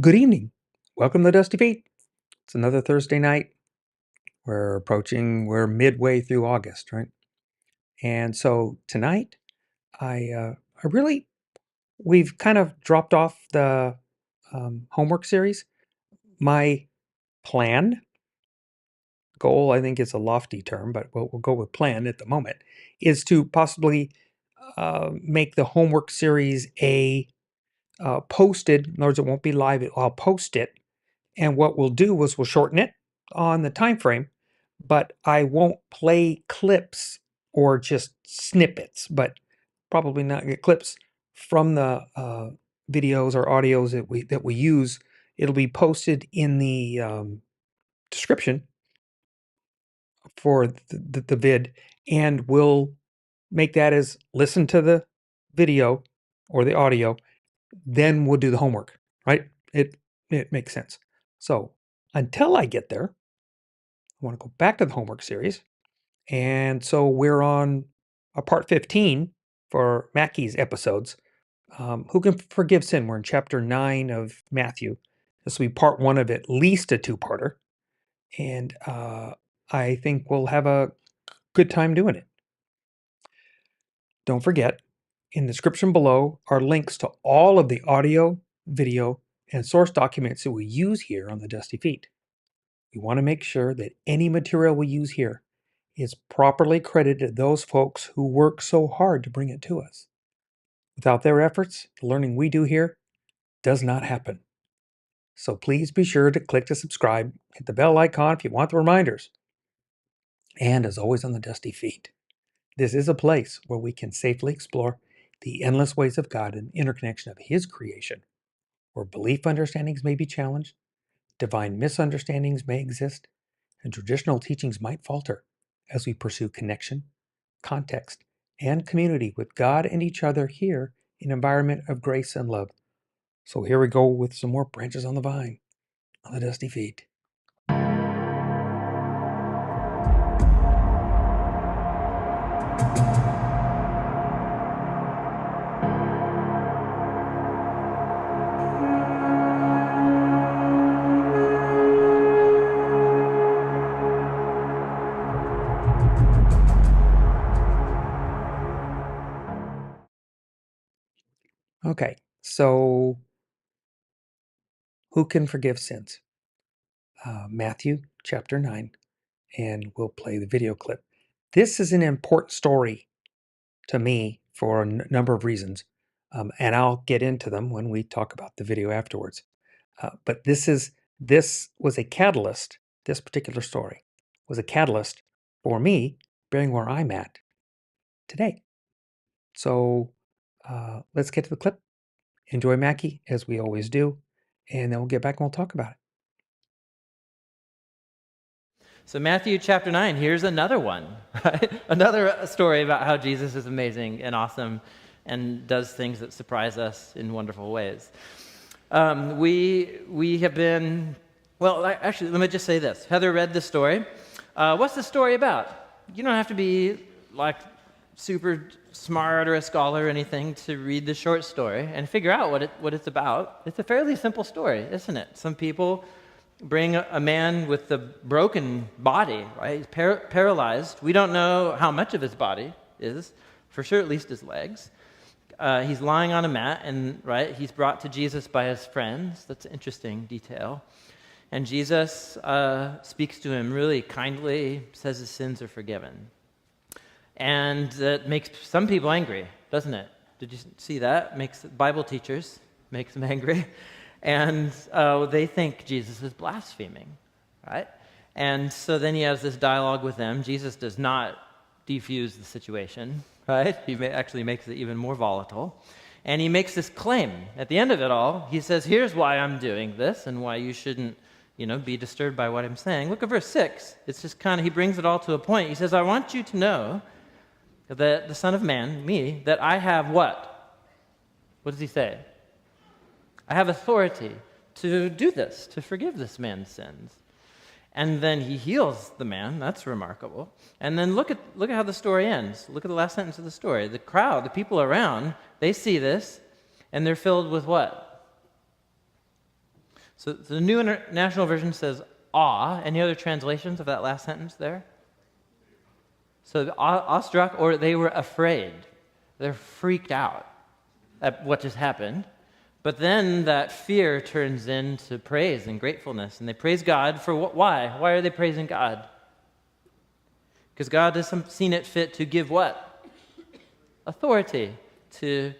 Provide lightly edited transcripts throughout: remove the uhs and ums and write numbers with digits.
Good evening. Welcome to TheDustyFeet. It's another Thursday night. We're midway through August, right? And so tonight, we've kind of dropped off the homework series. My plan, goal, I think is a lofty term, but we'll go with plan at the moment, is to possibly make the homework series a posted. In other words, it won't be live. I'll post it. And what we'll do is we'll shorten it on the time frame, but I won't play clips or just snippets, but probably not get clips from the videos or audios that we use. It'll be posted in the description for the vid, and we'll make that as listen to the video or the audio, then we'll do the homework, right? It makes sense. So until I get there, I want to go back to the homework series. And so we're on part 15 for Mackie's episodes. Who can forgive sin? We're in chapter 9 of Matthew. This will be part 1 of at least a two-parter. And I think we'll have a good time doing it. Don't forget, in the description below are links to all of the audio, video, and source documents that we use here on the Dusty Feet. We want to make sure that any material we use here is properly credited to those folks who work so hard to bring it to us. Without their efforts, the learning we do here does not happen. So please be sure to click to subscribe, hit the bell icon if you want the reminders. And as always on the Dusty Feet, this is a place where we can safely explore the endless ways of God and interconnection of His creation, where belief understandings may be challenged, divine misunderstandings may exist, and traditional teachings might falter as we pursue connection, context, and community with God and each other here in an environment of grace and love. So here we go with some more branches on the vine on the Dusty Feet. Okay, so who can forgive sins? Matthew chapter 9, and we'll play the video clip. This is an important story to me for a number of reasons, and I'll get into them when we talk about the video afterwards. But this was a catalyst. This particular story was a catalyst for me being where I'm at today. So let's get to the clip. Enjoy Mackie, as we always do, and then we'll get back and we'll talk about it. So Matthew chapter 9, here's another one, right? Another story about how Jesus is amazing and awesome and does things that surprise us in wonderful ways. We have been, well, actually, let me just say this. Heather read the story. What's the story about? You don't have to be like super smart or a scholar or anything to read the short story and figure out what it's about. It's a fairly simple story, isn't it? Some people bring a man with a broken body, right? He's paralyzed. We don't know how much of his body is, for sure at least his legs. He's lying on a mat, and right, he's brought to Jesus by his friends. That's an interesting detail. And Jesus speaks to him really kindly, says his sins are forgiven. And that makes some people angry, doesn't it? Did you see that? Makes Bible teachers, makes them angry. And they think Jesus is blaspheming, right? And so then he has this dialogue with them. Jesus does not defuse the situation, right? He actually makes it even more volatile. And he makes this claim. At the end of it all, he says, here's why I'm doing this and why you shouldn't, be disturbed by what I'm saying. Look at verse 6. It's just he brings it all to a point. He says, I want you to know that the Son of Man, me, that I have what? What does he say? I have authority to do this, to forgive this man's sins. And then he heals the man. That's remarkable. And then look at how the story ends. Look at the last sentence of the story. The crowd, the people around, they see this, and they're filled with what? So the New International Version says awe. Any other translations of that last sentence there? So awestruck, or they were afraid. They're freaked out at what just happened. But then that fear turns into praise and gratefulness. And they praise God for what? Why? Why are they praising God? Because God has seen it fit to give what? Authority to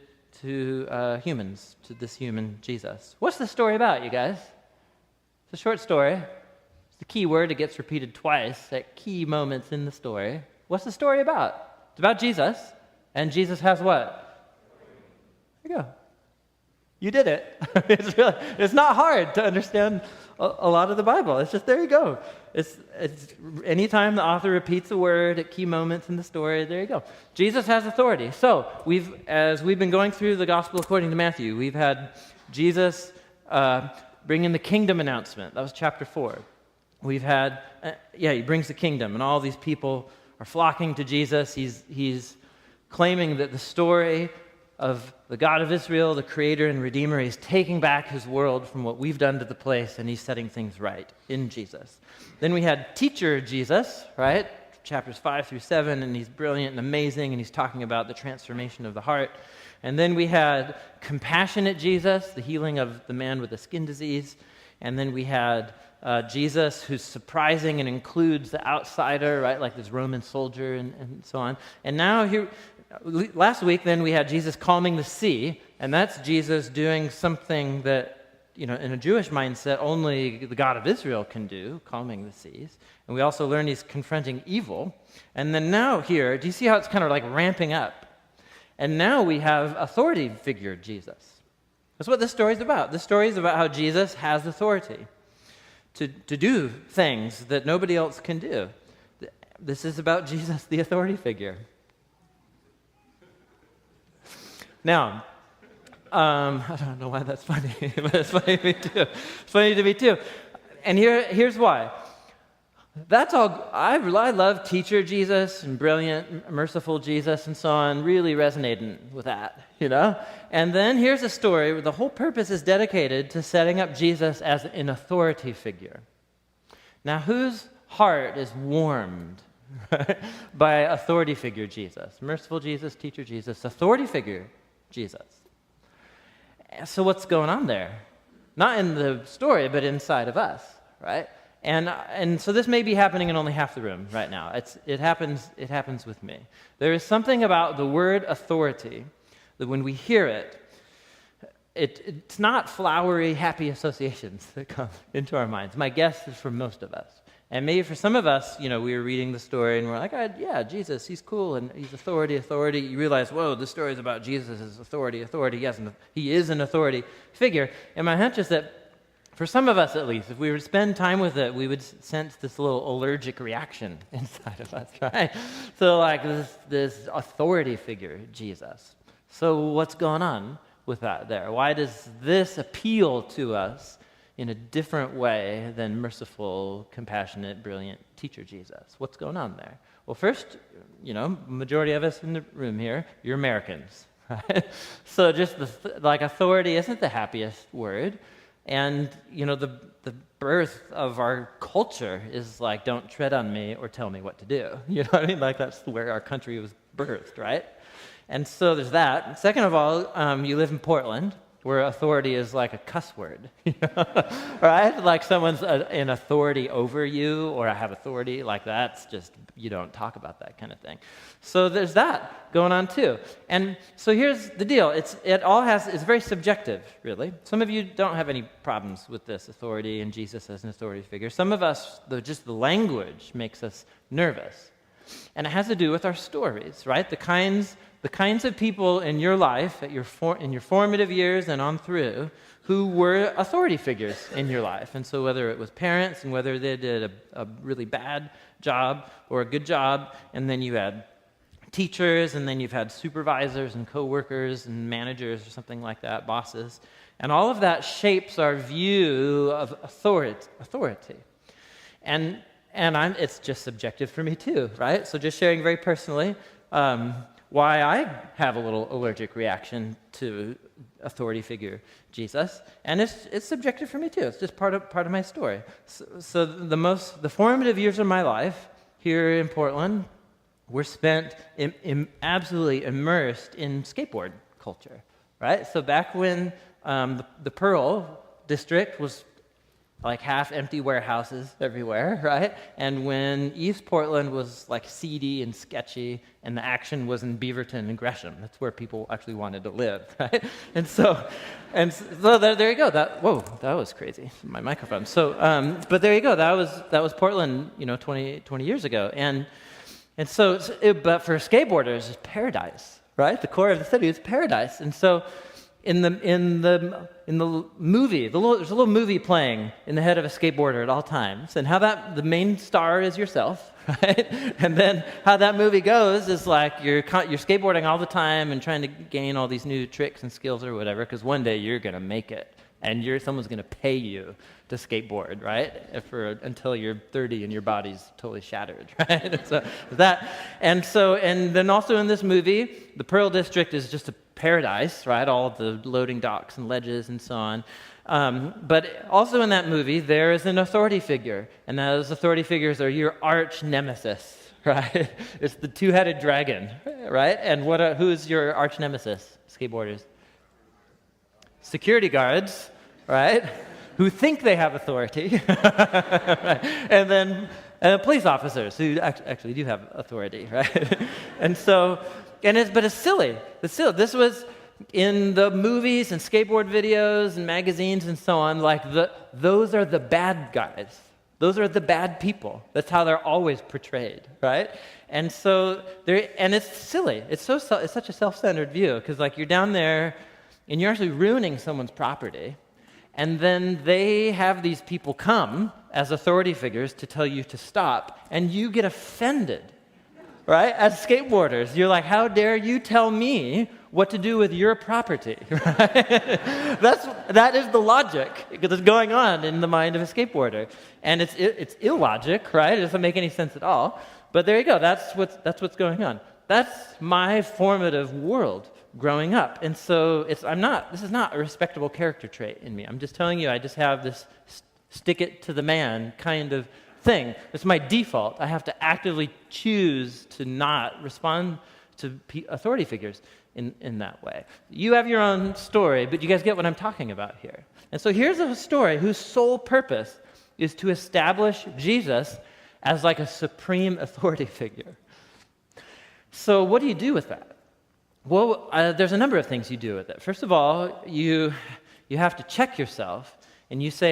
humans, to this human Jesus. What's the story about, you guys? It's a short story. It's the key word. It gets repeated twice at key moments in the story. What's the story about? It's about Jesus, and Jesus has what? There you go. You did it. It's not hard to understand a lot of the Bible. It's just, there you go. It's anytime the author repeats a word at key moments in the story, there you go. Jesus has authority. So as we've been going through the gospel according to Matthew, we've had Jesus bring in the kingdom announcement. That was chapter 4. We've had, he brings the kingdom, and all these people are flocking to Jesus. He's claiming that the story of the God of Israel, the creator and redeemer, he's taking back his world from what we've done to the place, and he's setting things right in Jesus. Then we had teacher Jesus, right? Chapters 5 through 7, and he's brilliant and amazing, and he's talking about the transformation of the heart. And then we had compassionate Jesus, the healing of the man with the skin disease. And then we had Jesus, who's surprising and includes the outsider, right? Like this Roman soldier and so on. And now here, last week, then we had Jesus calming the sea, and that's Jesus doing something that, in a Jewish mindset, only the God of Israel can do, calming the seas. And we also learned he's confronting evil. And then now here, do you see how it's kind of like ramping up? And now we have authority figure Jesus. That's what this story is about. This story is about how Jesus has authority to do things that nobody else can do. This is about Jesus, the authority figure. Now, I don't know why that's funny, but it's funny to me too. It's funny to me too. And here's why. That's all. I love teacher Jesus and brilliant, merciful Jesus and so on, really resonating with that, And then here's a story where the whole purpose is dedicated to setting up Jesus as an authority figure. Now, whose heart is warmed by authority figure Jesus? Merciful Jesus, teacher Jesus, authority figure Jesus. So what's going on there? Not in the story, but inside of us, right? And so this may be happening in only half the room right now. It happens with me. There is something about the word authority that when we hear it, it's not flowery, happy associations that come into our minds. My guess is for most of us. And maybe for some of us, we were reading the story and we're like, yeah, Jesus, he's cool and he's authority. You realize, whoa, this story is about Jesus as authority. Yes, he is an authority figure. And my hunch is that for some of us, at least, if we were to spend time with it, we would sense this little allergic reaction inside of us, right? So like this authority figure, Jesus. So what's going on with that there? Why does this appeal to us in a different way than merciful, compassionate, brilliant teacher Jesus? What's going on there? Well, first, majority of us in the room here, you're Americans, right? So just authority isn't the happiest word. And, the birth of our culture is like, don't tread on me or tell me what to do. You know what I mean? Like, that's where our country was birthed, right? And so there's that. Second of all, you live in Portland, where authority is like a cuss word, right? Like someone's in authority over you, or I have authority, like that's just, you don't talk about that kind of thing. So there's that going on too. And so here's the deal. It's very subjective, really. Some of you don't have any problems with this authority and Jesus as an authority figure. Some of us, just the language makes us nervous. And it has to do with our stories, right? The kinds of people in your life, in your formative years and on through, who were authority figures in your life. And so whether it was parents and whether they did a really bad job or a good job, and then you had teachers, and then you've had supervisors and coworkers and managers or something like that, bosses. And all of that shapes our view of authority. And it's just subjective for me too, right? So just sharing very personally, why I have a little allergic reaction to authority figure Jesus, and it's subjective for me too. It's just part of my story. So the formative years of my life here in Portland were spent absolutely immersed in skateboard culture, right? So back when the Pearl district was like half empty warehouses everywhere, right? And when East Portland was like seedy and sketchy, and the action was in Beaverton and Gresham, that's where people actually wanted to live, right? And so there you go. That was crazy. My microphone. So, but there you go. That was Portland, 20 years ago, but for skateboarders, it's paradise, right? The core of the city is paradise, and so. In the movie, there's a little movie playing in the head of a skateboarder at all times, and how the main star is yourself, right? And then how that movie goes is like you're skateboarding all the time and trying to gain all these new tricks and skills or whatever, because one day you're gonna make it, and someone's gonna pay you to skateboard, right? Until you're 30 and your body's totally shattered, right? And then also in this movie, the Pearl District is just a paradise, right? All the loading docks and ledges and so on. But also in that movie, there is an authority figure, and those authority figures are your arch nemesis, right? It's the two-headed dragon, right? And who's your arch nemesis, skateboarders? Security guards, right? Who think they have authority, right? And then police officers who actually do have authority, right? But it's silly. This was in the movies and skateboard videos and magazines and so on. Like those are the bad guys. Those are the bad people. That's how they're always portrayed, right? And it's silly. It's such a self-centered view, because like you're down there and you're actually ruining someone's property. And then they have these people come as authority figures to tell you to stop, and you get offended, right? As skateboarders, you're like, how dare you tell me what to do with your property, right? That is the logic that's going on in the mind of a skateboarder. And it's illogic, right? It doesn't make any sense at all. But there you go, that's what's going on. That's my formative world growing up. And so this is not a respectable character trait in me. I'm just telling you, I just have this stick it to the man kind of thing. It's my default. I have to actively choose to not respond to authority figures in that way. You have your own story, but you guys get what I'm talking about here. And so here's a story whose sole purpose is to establish Jesus as like a supreme authority figure. So what do you do with that? Well, there's a number of things you do with it. First of all, you have to check yourself, and you say,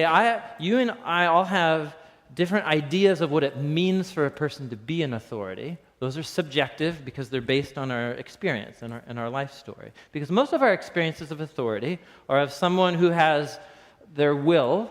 you and I all have different ideas of what it means for a person to be an authority. Those are subjective because they're based on our experience and our life story. Because most of our experiences of authority are of someone who has their will,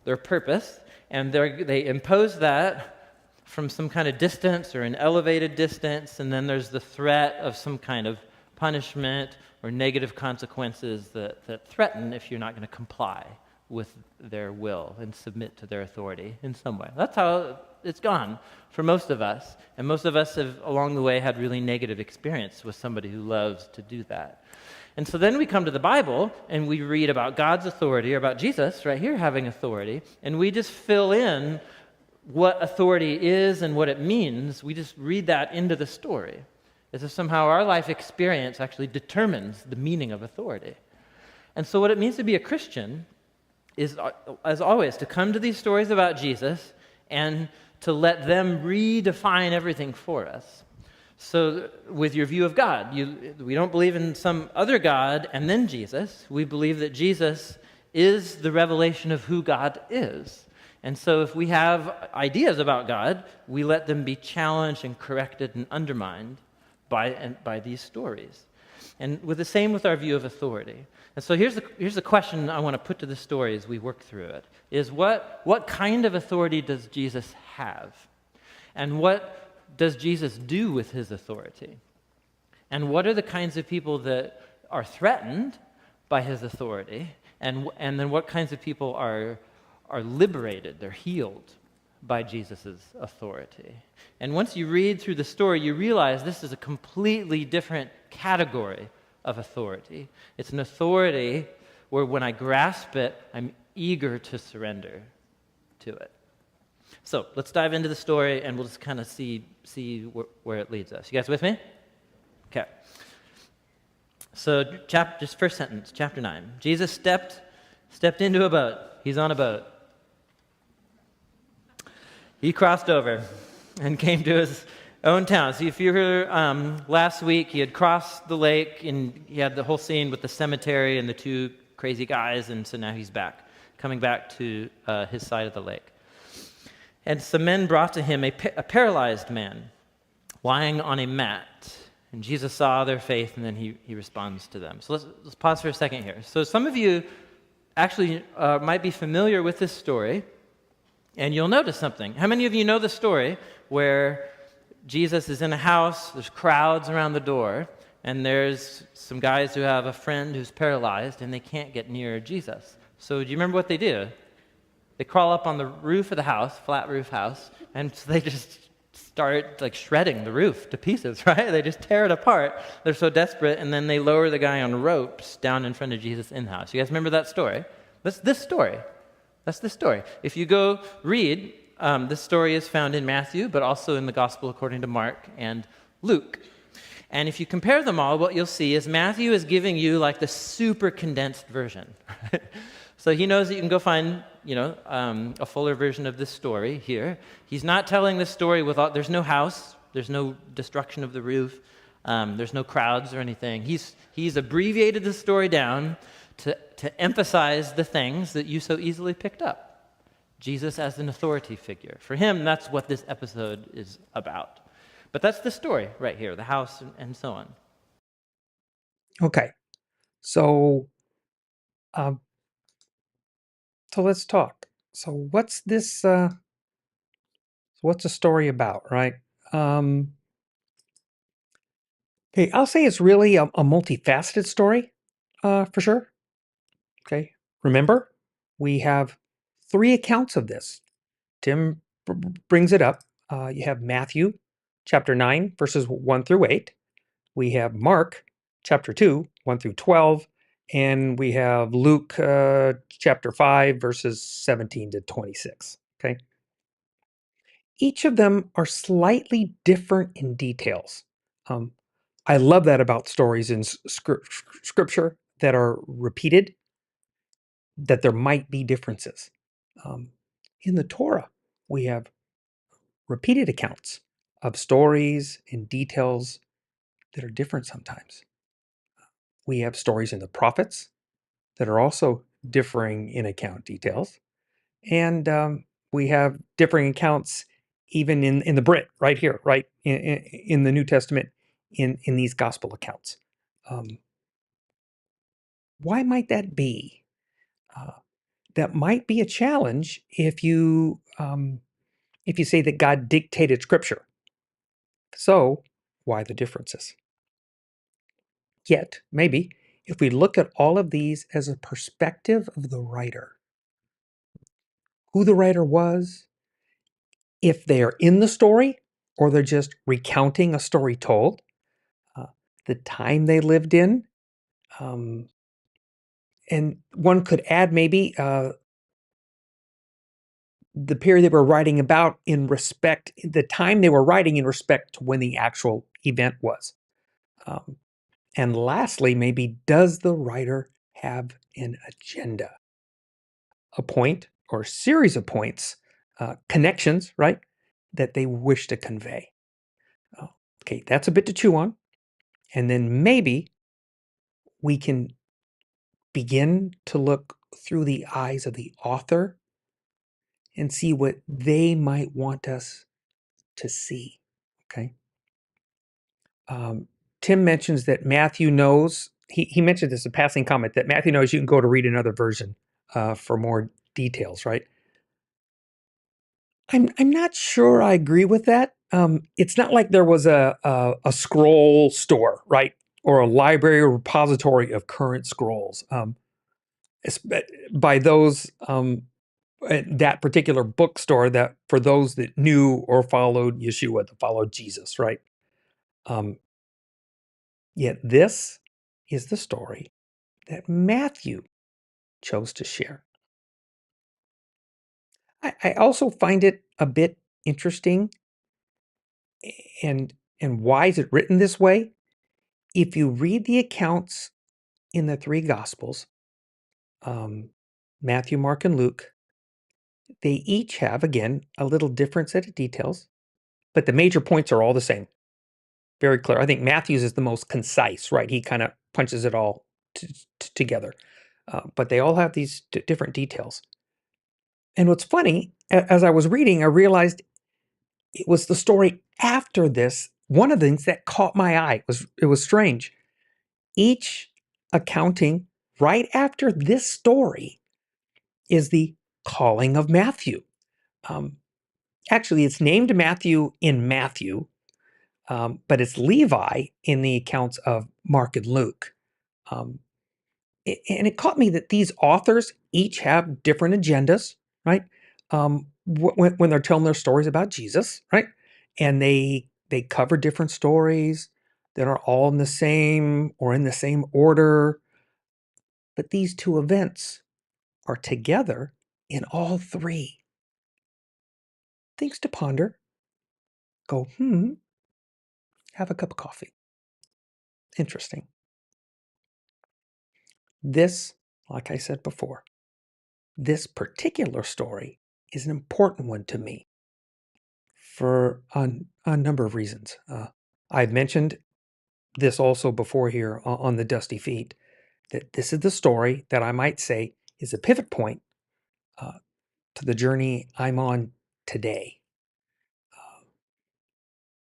their purpose, and they impose that from some kind of distance or an elevated distance, and then there's the threat of some kind of punishment or negative consequences that threaten if you're not going to comply with their will and submit to their authority in some way. That's how it's gone for most of us, and most of us have along the way had really negative experience with somebody who loves to do that. And so then we come to the Bible and we read about God's authority, or about Jesus right here having authority, and we just fill in what authority is and what it means. We just read that into the story, as if somehow our life experience actually determines the meaning of authority. And so what it means to be a Christian is, as always, to come to these stories about Jesus and to let them redefine everything for us. So with your view of God, we don't believe in some other God and then Jesus. We believe that Jesus is the revelation of who God is. And so if we have ideas about God, we let them be challenged and corrected and undermined by these stories. And with the same with our view of authority. And so here's the question I want to put to the story as we work through it, is what kind of authority does Jesus have? And what does Jesus do with his authority? And what are the kinds of people that are threatened by his authority? And then what kinds of people are liberated, they're healed by Jesus' authority. And once you read through the story, you realize this is a completely different category of authority. It's an authority where when I grasp it, I'm eager to surrender to it. So let's dive into the story, and we'll just kind of see where it leads us. You guys with me? Okay. So just first sentence, chapter 9. Jesus stepped into a boat. He's on a boat. He crossed over and came to his own town. So if you were last week, he had crossed the lake, and he had the whole scene with the cemetery and the two crazy guys, and so now he's coming back to his side of the lake. And some men brought to him a paralyzed man lying on a mat. And Jesus saw their faith, and then he responds to them. So let's pause for a second here. So some of you actually might be familiar with this story, and you'll notice something. How many of you know the story where Jesus is in a house, there's crowds around the door, and there's some guys who have a friend who's paralyzed, and they can't get near Jesus? So do you remember what they do? They crawl up on the roof of the house, flat roof house, and so they just start like shredding the roof to pieces, right? They just tear it apart. They're so desperate, and then they lower the guy on ropes down in front of Jesus in the house. You guys remember that story? That's this story. That's this story. If you go read, this story is found in Matthew, but also in the Gospel according to Mark and Luke. And if you compare them all, what you'll see is Matthew is giving you like the super condensed version. So he knows that you can go find, a fuller version of this story here. He's not telling this story there's no house, there's no destruction of the roof, there's no crowds or anything. He's abbreviated the story down to emphasize the things that you so easily picked up. Jesus as an authority figure. For him, that's what this episode is about. But that's the story right here, the house and so on. Okay. So let's talk. So what's this what's the story about, right? Okay, I'll say it's really a multifaceted story, for sure. Okay. Remember, we have 3 accounts of this. Tim brings it up. You have Matthew chapter 9, verses 1 through 8. We have Mark chapter 2, 1 through 12. And we have Luke chapter 5, verses 17 to 26. Okay. Each of them are slightly different in details. I love that about stories in scripture that are repeated, that there might be differences. In the Torah, we have repeated accounts of stories and details that are different sometimes. We have stories in the prophets that are also differing in account details. And we have differing accounts even in the Brit, right here, right in the New Testament, in these gospel accounts. Why might that be? That might be a challenge if you say that God dictated Scripture. So why the differences? Yet, maybe, if we look at all of these as a perspective of the writer, who the writer was, if they are in the story or they're just recounting a story told, the time they lived in, and one could add maybe the period they were writing about the time they were writing in respect to when the actual event was. And lastly, maybe, does the writer have an agenda? A point or series of points, connections, right, that they wish to convey. Okay, that's a bit to chew on. And then maybe we can begin to look through the eyes of the author and see what they might want us to see. Okay. Tim mentions that Matthew knows, he mentioned this, a passing comment, that Matthew knows you can go to read another version for more details, right? I'm not sure I agree with that. It's not like there was a scroll store, right? Or a library or repository of current scrolls. By those at that particular bookstore that for those that knew or followed Yeshua, that followed Jesus, right? Yet this is the story that Matthew chose to share. I also find it a bit interesting, and why is it written this way? If you read the accounts in the three Gospels, Matthew, Mark, and Luke, they each have, again, a little different set of details, but the major points are all the same. Very clear. I think Matthew's is the most concise, right? He kind of punches it all together. But they all have these different details. And what's funny, as I was reading, I realized it was the story after this. One of the things that caught my eye it was strange. Each accounting right after this story is the calling of Matthew. Actually, it's named Matthew in Matthew, but it's Levi in the accounts of Mark and Luke. And it caught me that these authors each have different agendas, right? When they're telling their stories about Jesus, right? And they cover different stories that are all in the same or in the same order. But these two events are together in all three. Things to ponder. Go, have a cup of coffee. Interesting. This, like I said before, this particular story is an important one to me for a number of reasons. I've mentioned this also before here on the Dusty Feet, that this is the story that I might say is a pivot point to the journey I'm on today.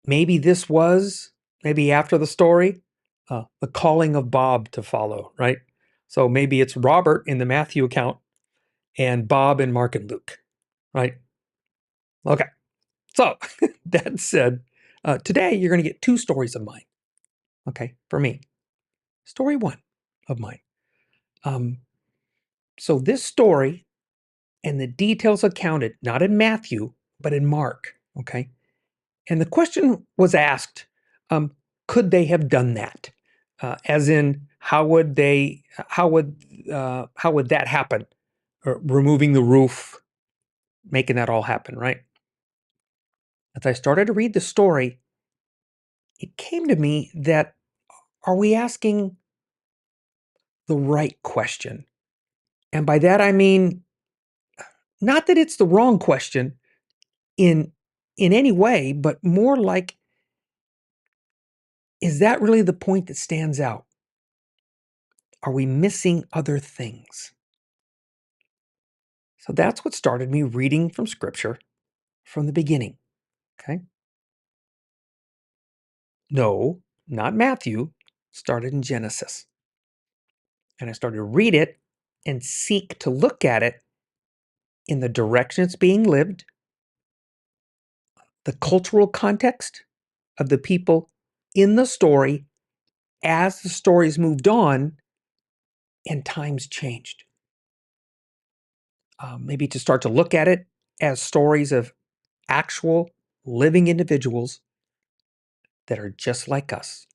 Maybe this was, maybe after the story, the calling of Bob to follow, right? So maybe it's Robert in the Matthew account and Bob in Mark and Luke, right? Okay. So that said, today you're going to get two stories of mine. Okay, for me. Story one of mine. So this story and the details accounted not in Matthew, but in Mark. Okay. And the question was asked, could they have done that? As in, how would that happen? Or removing the roof, making that all happen, right? As I started to read the story, it came to me that, are we asking the right question? And by that I mean, not that it's the wrong question in any way, but more like, is that really the point that stands out? Are we missing other things? So that's what started me reading from Scripture from the beginning. Okay. No, not Matthew. Started in Genesis. And I started to read it and seek to look at it in the direction it's being lived, the cultural context of the people in the story as the stories moved on and times changed. Maybe to start to look at it as stories of actual living individuals that are just like us.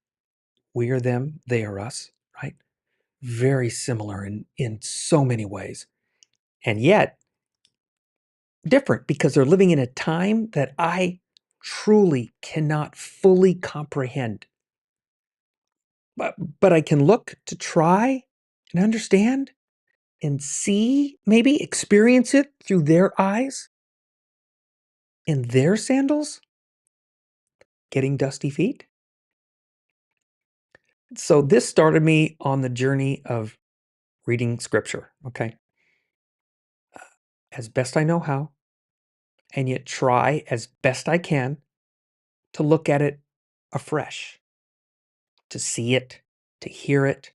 We are them, they are us, right? Very similar in so many ways. And yet different because they're living in a time that I truly cannot fully comprehend. But I can look to try and understand and see, maybe experience it through their eyes in their sandals, getting dusty feet. So this started me on the journey of reading Scripture, okay? As best I know how, and yet try as best I can to look at it afresh, to see it, to hear it,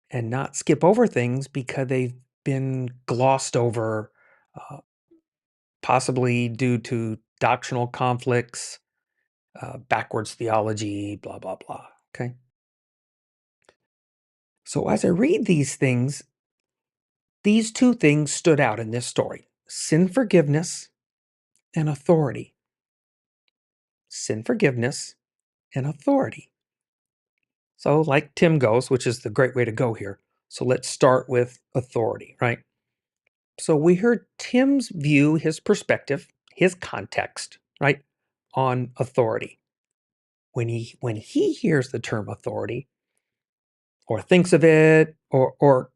and not skip over things because they've been glossed over, uh, possibly due to doctrinal conflicts, backwards theology, blah, blah, blah. Okay. So as I read these things, these two things stood out in this story. sin forgiveness and authority. Sin forgiveness and authority. So, like Tim goes, which is the great way to go here. So, let's start with authority, right? So, we heard Tim's view, his perspective, his context, right, on authority. When he hears the term authority, or thinks of it, or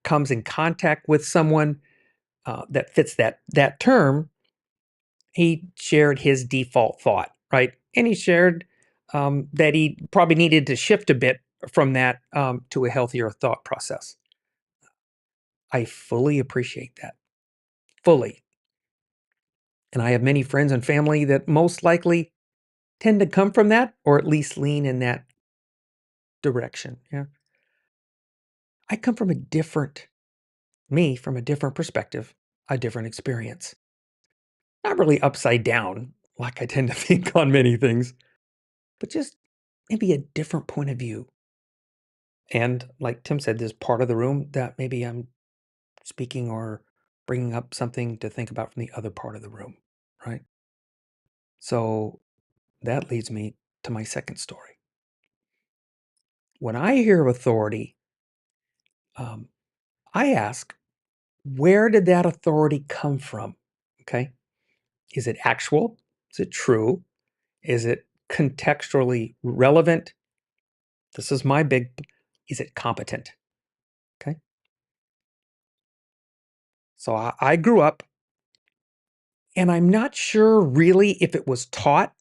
comes in contact with someone that fits that term, he shared his default thought, right? And he shared that he probably needed to shift a bit from that to a healthier thought process. I fully appreciate that, fully. And I have many friends and family that most likely tend to come from that, or at least lean in that direction. Yeah. I come from from a different perspective, a different experience. Not really upside down, like I tend to think on many things, but just maybe a different point of view. And like Tim said, there's part of the room that maybe I'm speaking or bringing up something to think about from the other part of the room, right? So that leads me to my second story. When I hear of authority, um, I ask, where did that authority come from? Okay. Is it actual? Is it true? Is it contextually relevant? This is my big, is it competent? Okay. So I grew up and I'm not sure really if it was taught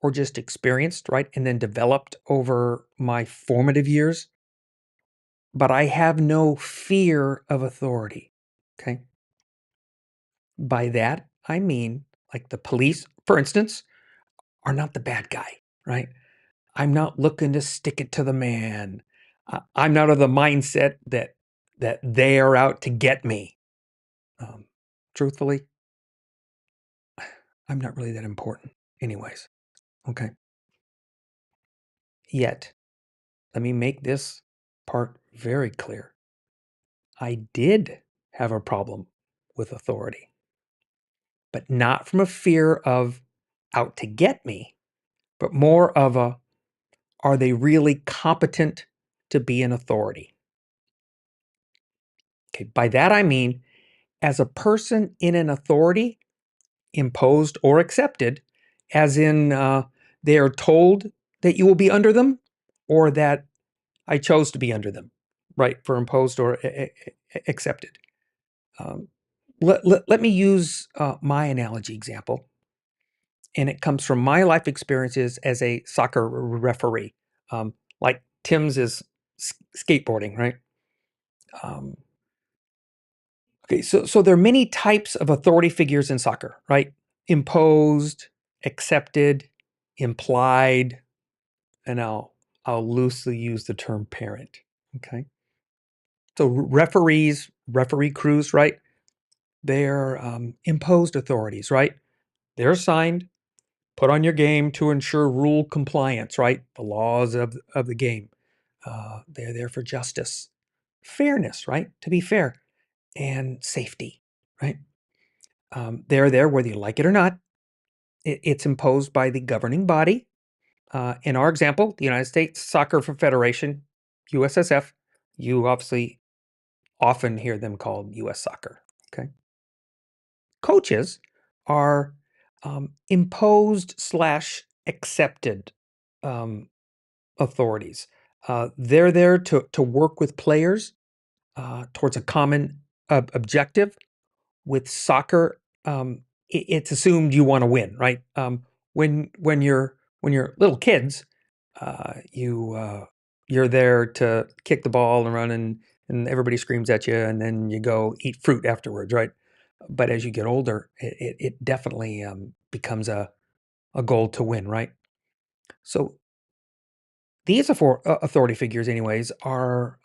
or just experienced, right? And then developed over my formative years. But I have no fear of authority. Okay. By that, I mean, like the police, for instance, are not the bad guy, right? I'm not looking to stick it to the man. I'm not of the mindset that they are out to get me. Um, Truthfully, I'm not really that important, anyways. Okay. Yet, let me make this part very clear. I did have a problem with authority, but not from a fear of out to get me, but more of a, are they really competent to be an authority? Okay. By that, I mean, as a person in an authority, imposed or accepted, as in they are told that you will be under them, or that I chose to be under them, right? For imposed or accepted. Um, let me use my analogy example, and it comes from my life experiences as a soccer referee. Like Tim's is skateboarding, right? Um, okay, so there are many types of authority figures in soccer, right? Imposed, accepted, implied, and I'll loosely use the term parent. Okay, so referees, referee crews, right? They're imposed authorities, right? They're assigned, put on your game to ensure rule compliance, right? The laws of the game. They're there for justice, fairness, right? To be fair, and safety, right? They're there whether you like it or not. It's imposed by the governing body. In our example, the United States Soccer Federation, USSF. You obviously often hear them called US Soccer. Okay. Coaches are imposed slash accepted um, authorities. They're there to work with players towards a common objective. With soccer, it's assumed you want to win, right? When you're little kids, you're there to kick the ball and run, and everybody screams at you, and then you go eat fruit afterwards, right? But as you get older, it definitely becomes a goal to win, right? So these authority figures, anyways, are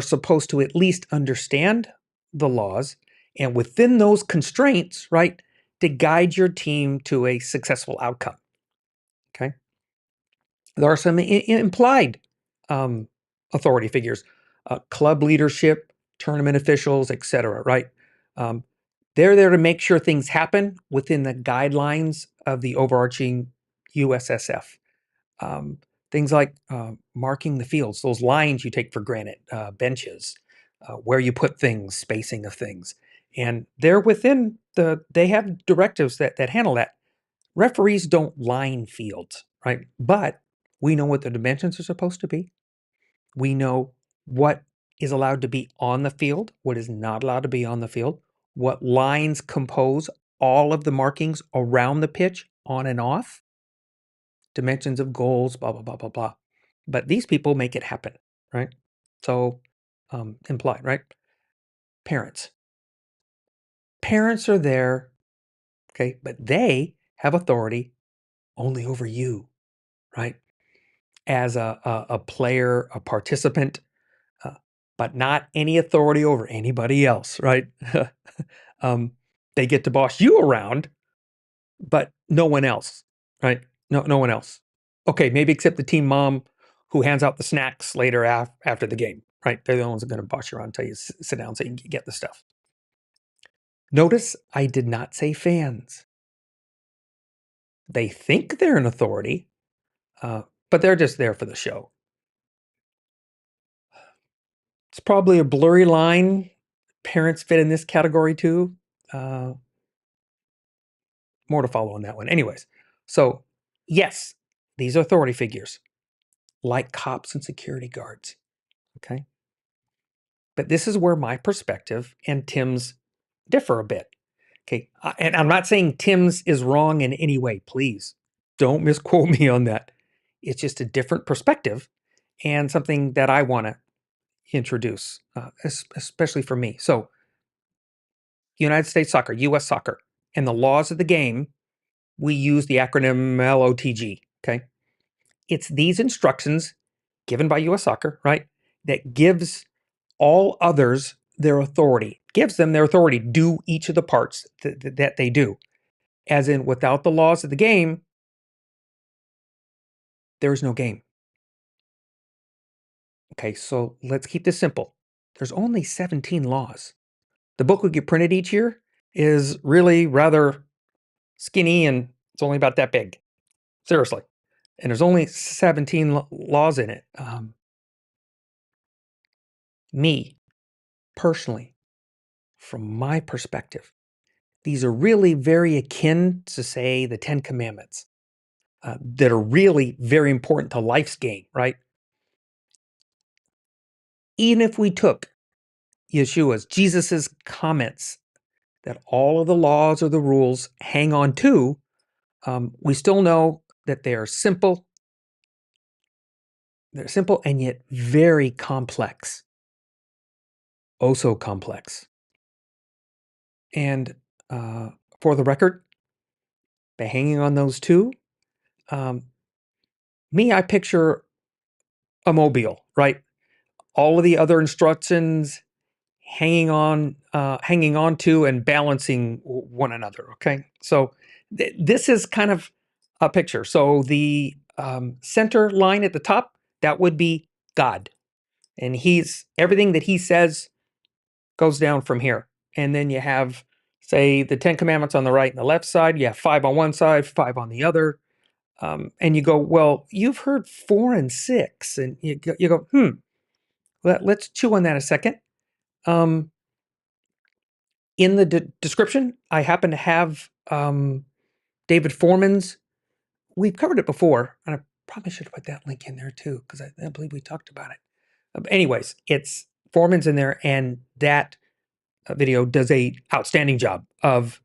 supposed to at least understand the laws, and within those constraints, right, to guide your team to a successful outcome. Okay, there are some implied um, authority figures, club leadership, tournament officials, etc. Right, um, They're there to make sure things happen within the guidelines of the overarching USSF. Things like marking the fields, those lines you take for granted, benches, where you put things, spacing of things. And they're within they have directives that handle that. Referees don't line fields, right? But we know what the dimensions are supposed to be. We know what is allowed to be on the field, what is not allowed to be on the field, what lines compose all of the markings around the pitch, on and off, dimensions of goals, blah, blah, blah, blah, blah. But these people make it happen, right? So, implied, right? Parents. Parents are there, okay, but they have authority only over you, right? As a player, a participant, uh, but not any authority over anybody else, right? um, they get to boss you around, but no one else, right? No one else. Okay, maybe except the team mom who hands out the snacks later after the game, right? They're the ones that are going to boss you around, tell you sit down so you can get the stuff. Notice I did not say fans. They think they're an authority, but they're just there for the show. It's probably a blurry line. Parents fit in this category too. More to follow on that one. Anyways, so yes, these are authority figures, like cops and security guards. Okay. But this is where my perspective and Tim's differ a bit. Okay. And I'm not saying Tim's is wrong in any way. Please don't misquote me on that. It's just a different perspective and something that I want to introduce, especially for me. So, United States soccer, US soccer, and the laws of the game, we use the acronym LOTG. Okay. It's these instructions given by US soccer, right, that gives all others their authority, gives them their authority to do each of the parts that they do. As in, without the laws of the game, there is no game. Okay, so let's keep this simple. There's only 17 laws. The book we get printed each year is really rather skinny and it's only about that big. Seriously. And there's only 17 laws in it. Me, personally, from my perspective, these are really very akin to, say, the Ten Commandments that are really very important to life's game, right? Even if we took Jesus's comments that all of the laws or the rules hang on to, we still know that they are simple. They're simple and yet very complex. Oh, so complex. And for the record, by hanging on those two, I picture a mobile, right? All of the other instructions hanging on to and balancing one another. Okay, so this is kind of a picture. So the center line at the top, that would be God, and he's everything that he says goes down from here. And then you have, say, the Ten Commandments on the right and the left side. You have 5 on one side, 5 on the other. And you go, well, you've heard 4 and 6. And you go, let's chew on that a second. In the description, I happen to have David Fohrman's. We've covered it before, and I probably should have put that link in there too, because I believe we talked about it. Anyways, it's Fohrman's in there, and that video does a outstanding job of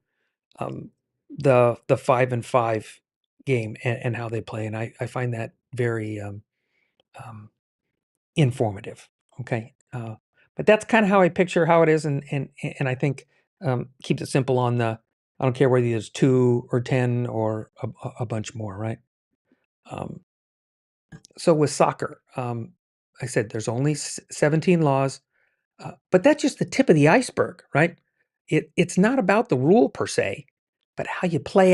the 5 and 5 game and how they play, and I find that very informative. Okay, but that's kind of how I picture how it is, and I think keeps it simple on the. I don't care whether there's 2 or 10 or a bunch more, right? So with soccer, I said there's only 17 laws, but that's just the tip of the iceberg, right? It's not about the rule per se, but how you play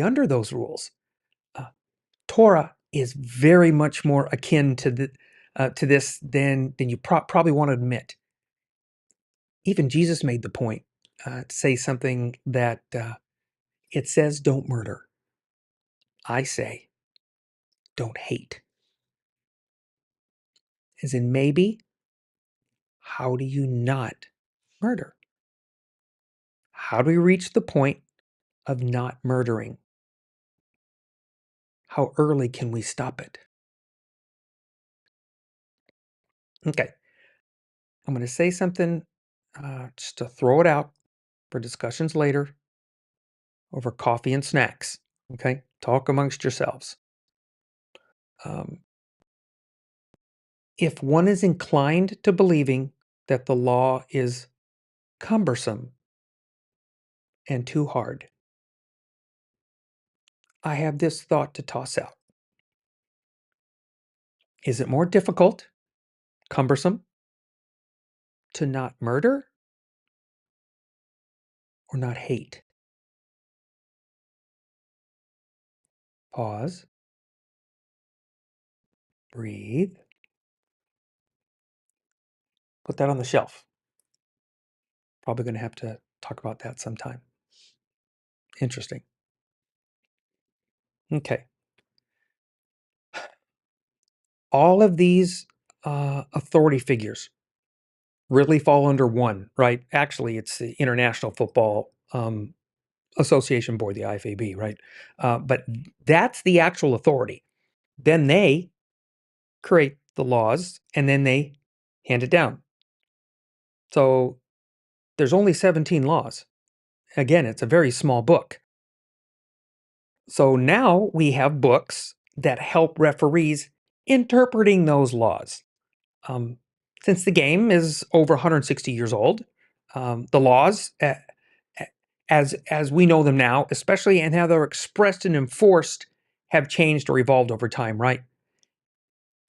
under those rules. Torah is very much more akin to this than you probably want to admit. Even Jesus made the point say something that it says don't murder. I say don't hate. As in, maybe, how do you not murder? How do we reach the point of not murdering? How early can we stop it? Okay, I'm going to say something just to throw it out for discussions later over coffee and snacks. Okay, talk amongst yourselves. If one is inclined to believing that the law is cumbersome and too hard, I have this thought to toss out. Is it more difficult, cumbersome, to not murder or not hate? Pause. Breathe. Put that on the shelf. Probably going to have to talk about that sometime. Interesting. Okay. All of these authority figures really fall under one, right? Actually, it's the International Football Association Board, the IFAB, right? But that's the actual authority. Then they create the laws and then they hand it down. So there's only 17 laws. Again, it's a very small book. So now we have books that help referees interpreting those laws. Since the game is over 160 years old, the laws, as we know them now, especially and how they're expressed and enforced, have changed or evolved over time, right?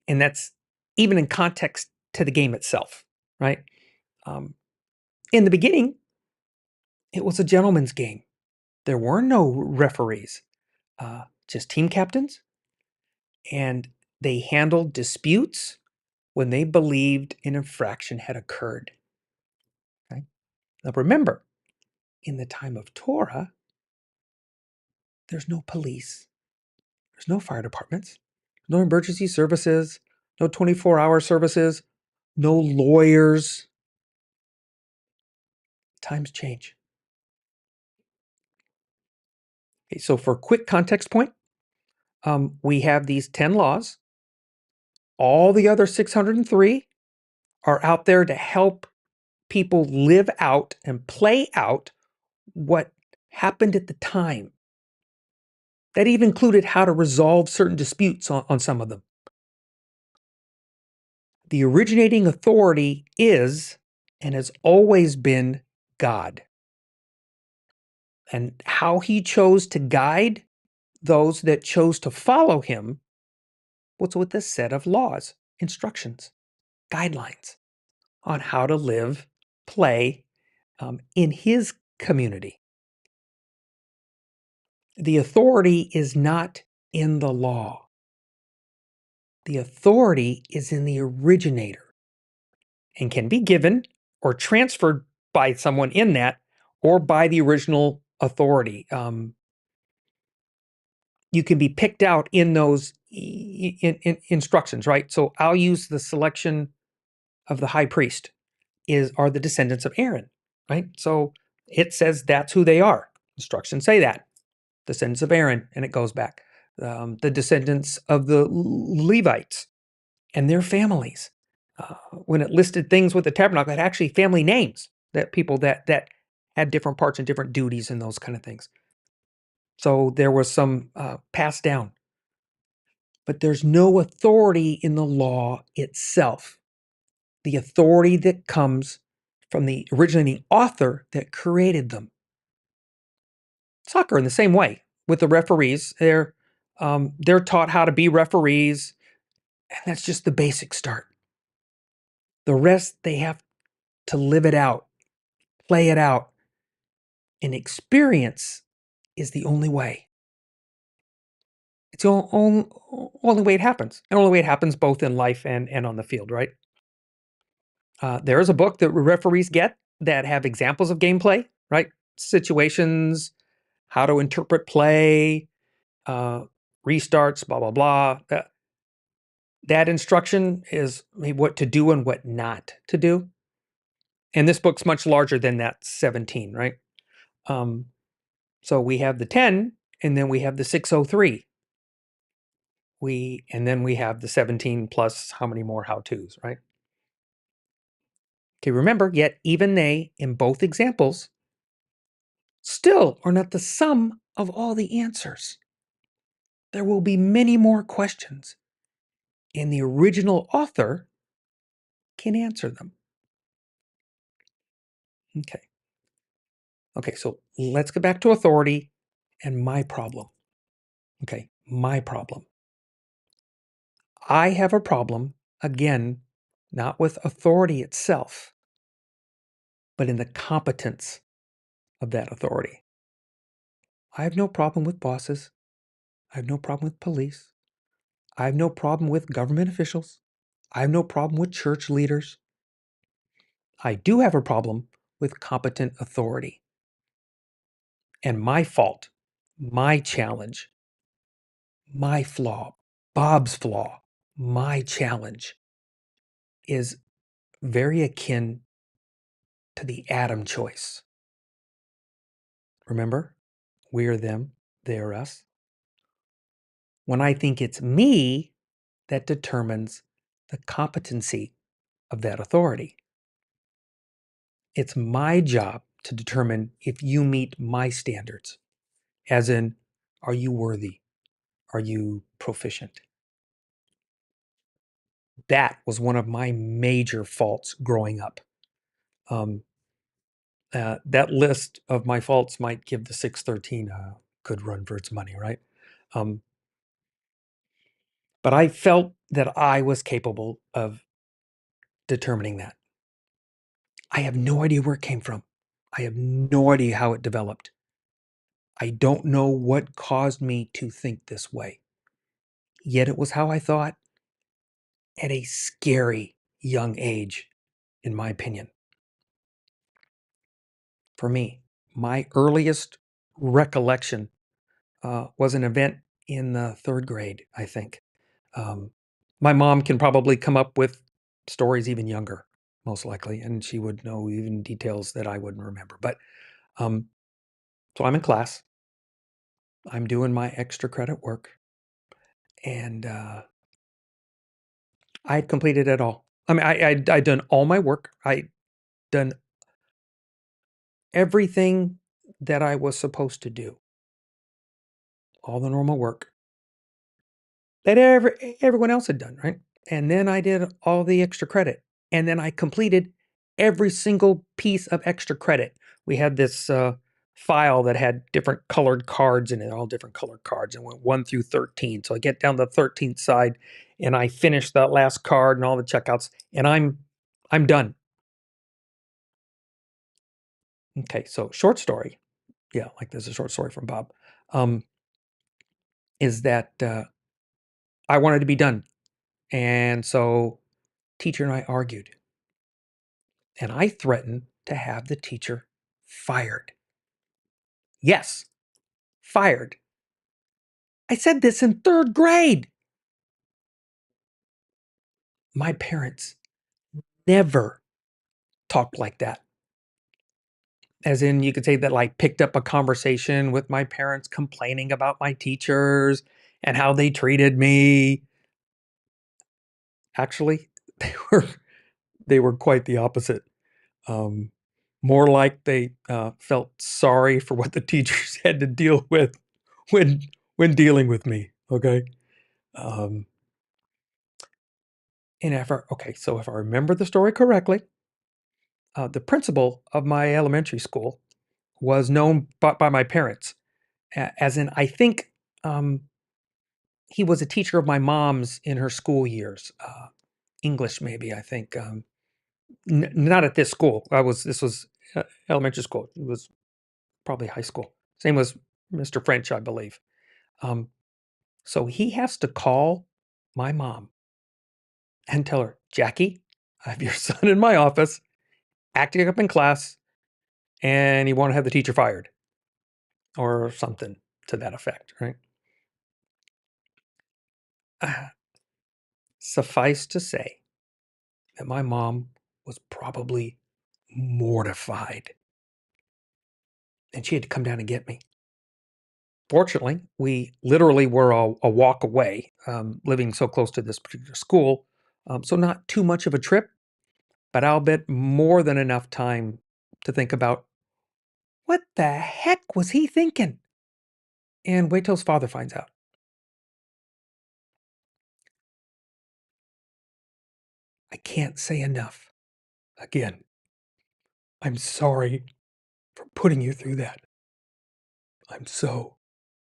And that's even in context to the game itself, right? In the beginning, it was a gentleman's game. There were no referees, just team captains, and they handled disputes when they believed an infraction had occurred. Okay? Now remember, in the time of Torah, there's no police, there's no fire departments, no emergency services, no 24-hour services, no lawyers. Times change. Okay, so for a quick context point, we have these 10 laws. All the other 603 are out there to help people live out and play out what happened at the time. That even included how to resolve certain disputes on some of them. The originating authority is and has always been God. And how he chose to guide those that chose to follow him was with a set of laws, instructions, guidelines on how to live, play in his community. The authority is not in the law. The authority is in the originator and can be given or transferred by someone in that or by the original authority. You can be picked out in those instructions, right? So I'll use the selection of the high priest are the descendants of Aaron, right? So it says that's who they are. Instructions say that. Descendants of Aaron, and it goes back. The descendants of the Levites and their families. When it listed things with the tabernacle, it had actually family names, that people that had different parts and different duties and those kind of things. So there was some passed down. But there's no authority in the law itself. The authority that comes from the originating author that created them. Soccer in the same way with the referees. They're taught how to be referees, and that's just the basic start. The rest, they have to live it out, play it out, and experience is the only way. It's the only way it happens. The only way it happens both in life and on the field, right? There is a book that referees get that have examples of gameplay right? Situations, how to interpret play, restarts, blah, blah, blah. That instruction is what to do and what not to do. And this book's much larger than that 17, right? Um, so we have the 10, and then we have the 603. And then we have the 17 plus how many more how-tos, right? Okay, remember, yet even they, in both examples, still are not the sum of all the answers. There will be many more questions, and the original author can answer them. Okay. Okay, so let's get back to authority and my problem. Okay, my problem. I have a problem, again, not with authority itself, but in the competence of that authority. I have no problem with bosses. I have no problem with police. I have no problem with government officials. I have no problem with church leaders. I do have a problem with competent authority. And my fault, my challenge, my flaw, Bob's flaw, my challenge is very akin to the Adam choice. Remember? We are them, they are us. When I think it's me that determines the competency of that authority. It's my job to determine if you meet my standards, as in, are you worthy? Are you proficient? That was one of my major faults growing up. That list of my faults might give the 613 a good run for its money, right? But I felt that I was capable of determining that. I have no idea where it came from. I have no idea how it developed. I don't know what caused me to think this way. Yet it was how I thought at a scary young age, in my opinion. For me, my earliest recollection was an event in the third grade, I think. Um, my mom can probably come up with stories even younger, most likely, and she would know even details that I wouldn't remember. But um, so I'm in class. I'm doing my extra credit work, and I had completed it all. I mean, I'd done all my work. I'd done everything that I was supposed to do, all the normal work that everyone else had done, right? And then I did all the extra credit, and then I completed every single piece of extra credit. We had this file that had different colored cards in it, all different colored cards, and went 1 through 13. So I get down the 13th side, and I finish that last card and all the checkouts, and I'm done. Okay, so short story, yeah, like there's a short story from Bob, is that I wanted to be done, and so teacher and I argued. And I threatened to have the teacher fired. Yes, fired. I said this in third grade. My parents never talked like that. As in, you could say that like picked up a conversation with my parents complaining about my teachers and how they treated me. Actually, were they were quite the opposite. Um, More like they felt sorry for what the teachers had to deal with when when dealing with me. Okay. Um, and so if I remember the story correctly, the principal of my elementary school was known by my parents, as in I think um, he was a teacher of my mom's in her school years, English maybe I think. Not at this school. This was elementary school. It was probably high school. Same was Mr. French, I believe. Um, so he has to call my mom and tell her, Jackie, I have your son in my office acting up in class, and he wanted to have the teacher fired or something to that effect, right? Suffice to say that my mom was probably mortified, and she had to come down and get me. Fortunately, we literally were a walk away, living so close to this particular school, so not too much of a trip, but I'll bet more than enough time to think about what the heck was he thinking? And wait till his father finds out. I can't say enough. Again, I'm sorry for putting you through that. I'm so,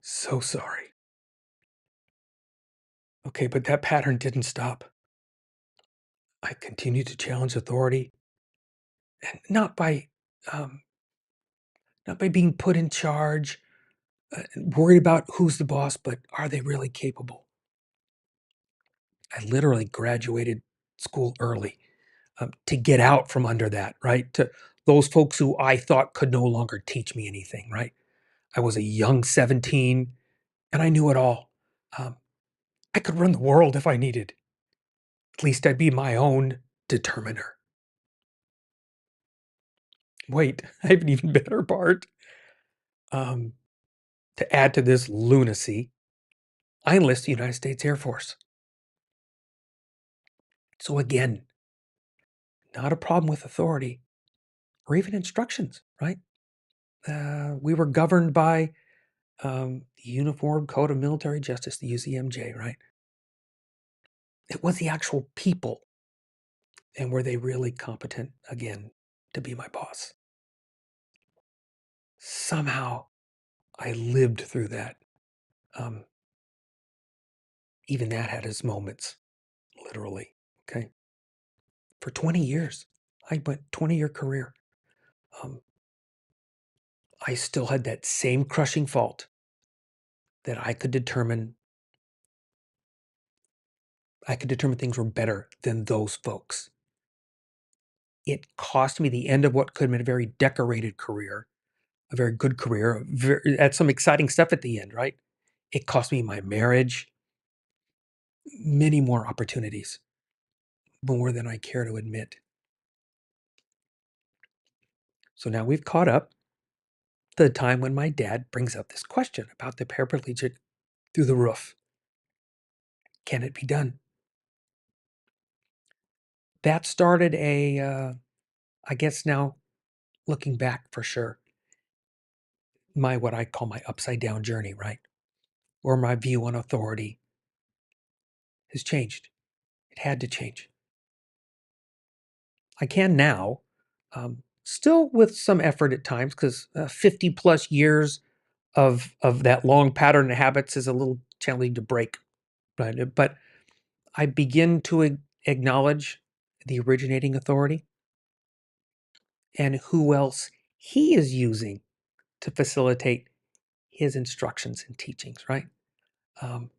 so sorry. Okay, but that pattern didn't stop. I continued to challenge authority, and um, not by being put in charge, worried about who's the boss, but are they really capable? I literally graduated school early, to get out from under that, right? To those folks who I thought could no longer teach me anything, right? I was a young 17 and I knew it all. Um, I could run the world if I needed. At least I'd be my own determiner. Wait, I have an even better part. Um, to add to this lunacy, I enlisted the United States Air Force. So again, not a problem with authority or even instructions, right? We were governed by the Uniform Code of Military Justice, the UCMJ, right? It was the actual people. And were they really competent, again, to be my boss? Somehow I lived through that. Um, Even that had its moments, literally. Okay. For 20 years, I went 20-year career. Um, I still had that same crushing fault that I could determine things were better than those folks. It cost me the end of what could have been a very decorated career, a very good career, had some exciting stuff at the end, right? It cost me my marriage, many more opportunities, more than I care to admit. So now we've caught up to the time when my dad brings up this question about the paraplegic through the roof. Can it be done? That started I guess now looking back for sure, what I call my upside down journey, right? Where my view on authority has changed. It had to change. I can now, still with some effort at times, because 50 plus years of that long pattern of habits is a little challenging to break. Right? But I begin to acknowledge the originating authority and who else he is using to facilitate his instructions and teachings, right? Um,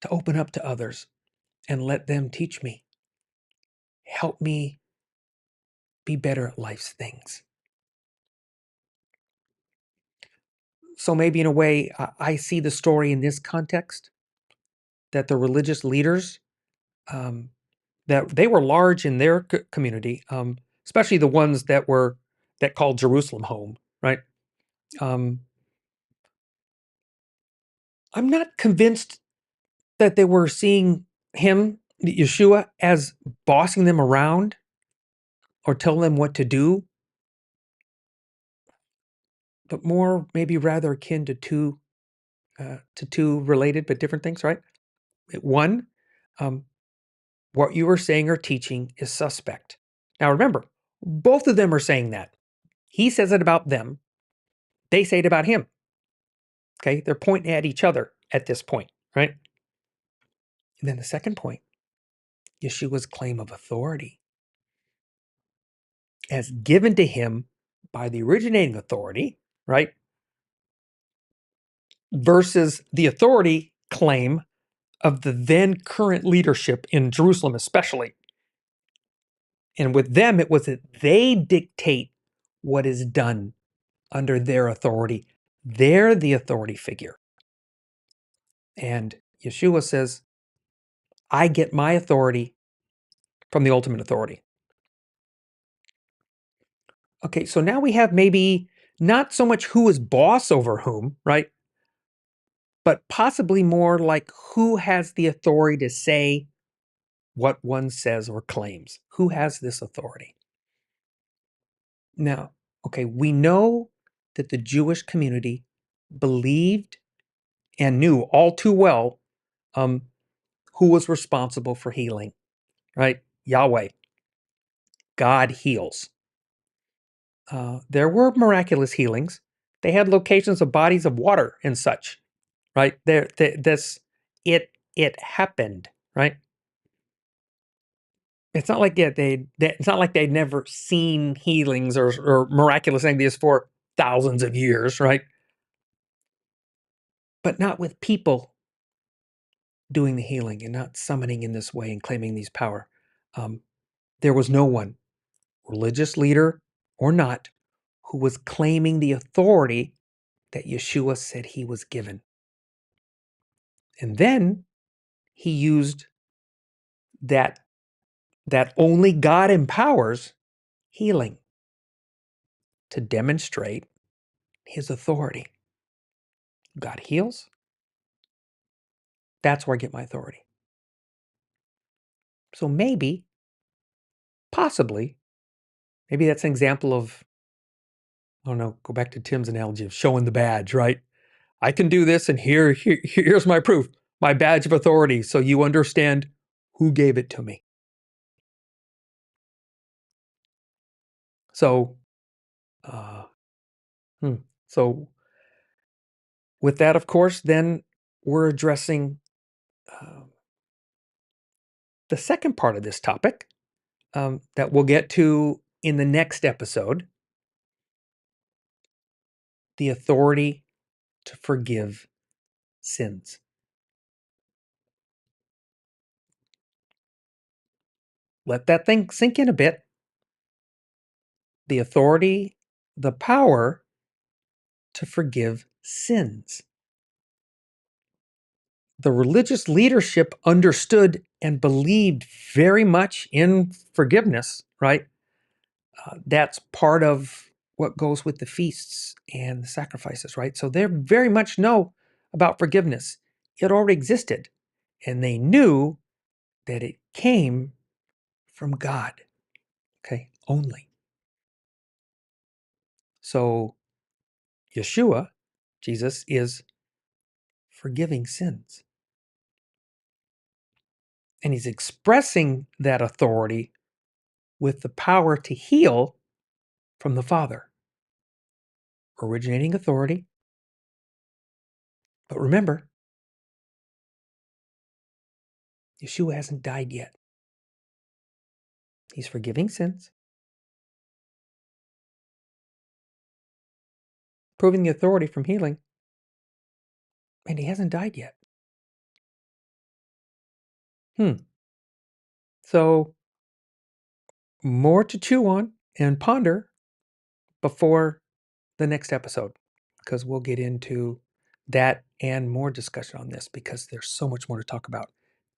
to open up to others and let them teach me, help me be better at life's things. So maybe in a way, I see the story in this context that the religious leaders, um, that they were large in their community, especially the ones that called Jerusalem home, right? Um, I'm not convinced that they were seeing him, Yeshua, as bossing them around or telling them what to do, but more maybe rather akin to two related but different things, right? One, um, what you are saying or teaching is suspect. Now remember, both of them are saying that. He says it about them. They say it about him. Okay, they're pointing at each other at this point, right? And then the second point, Yeshua's claim of authority as given to him by the originating authority, right? Versus the authority claim of the then current leadership in Jerusalem, especially. And with them, it was that they dictate what is done under their authority. They're the authority figure. And Yeshua says, I get my authority from the ultimate authority. Okay, so now we have maybe not so much who is boss over whom, right? But possibly more like who has the authority to say what one says or claims. Who has this authority? Now, okay, we know that the Jewish community believed and knew all too well who was responsible for healing, right? Yahweh. God heals. There were miraculous healings. They had locations of bodies of water and such, right? It happened, right? It's not like it's not like they'd never seen healings or miraculous things for thousands of years, right? But not with people doing the healing and not summoning in this way and claiming these power. There was no one, religious leader or not, who was claiming the authority that Yeshua said he was given. And then he used that only God empowers healing to demonstrate his authority. God heals. That's where I get my authority. So maybe, possibly, maybe that's an example of, I don't know, go back to Tim's analogy of showing the badge, right? I can do this, and here's my proof, my badge of authority, so you understand who gave it to me. So, so with that, of course, then we're addressing the second part of this topic that we'll get to in the next episode, the authority to forgive sins. Let that thing sink in a bit. The authority, the power to forgive sins. The religious leadership understood and believed very much in forgiveness, right? That's part of what goes with the feasts and the sacrifices, right? So they very much know about forgiveness. It already existed, and they knew that it came from God, okay, only. So Yeshua, Jesus, is forgiving sins. And he's expressing that authority with the power to heal from the Father. Originating authority. But remember, Yeshua hasn't died yet. He's forgiving sins, proving the authority from healing, and he hasn't died yet. So, more to chew on and ponder before the next episode, because we'll get into that and more discussion on this because there's so much more to talk about.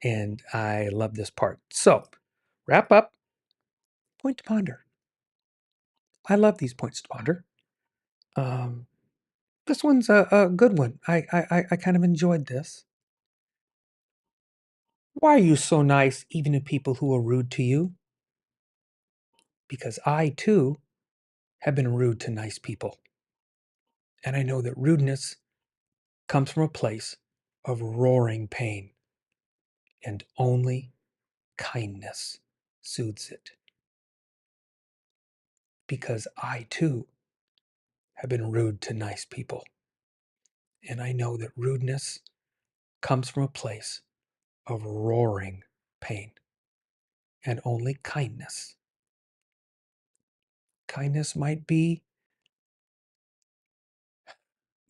And I love this part. So, wrap up, point to ponder. I love these points to ponder. This one's a good one. I kind of enjoyed this. Why are you so nice even to people who are rude to you? Because I, too, have been rude to nice people. And I know that rudeness comes from a place of roaring pain, and only kindness soothes it. Because I, too, have been rude to nice people. And I know that rudeness comes from a place of roaring pain, and only kindness. Kindness might be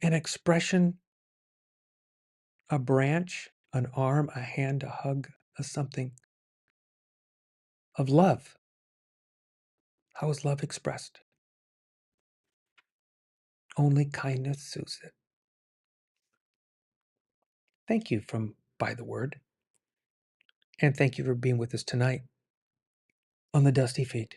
an expression, a branch, an arm, a hand, a hug, a something of love. How is love expressed? Only kindness soothes it. Thank you from By the Word. And thank you for being with us tonight on The Dusty Feet.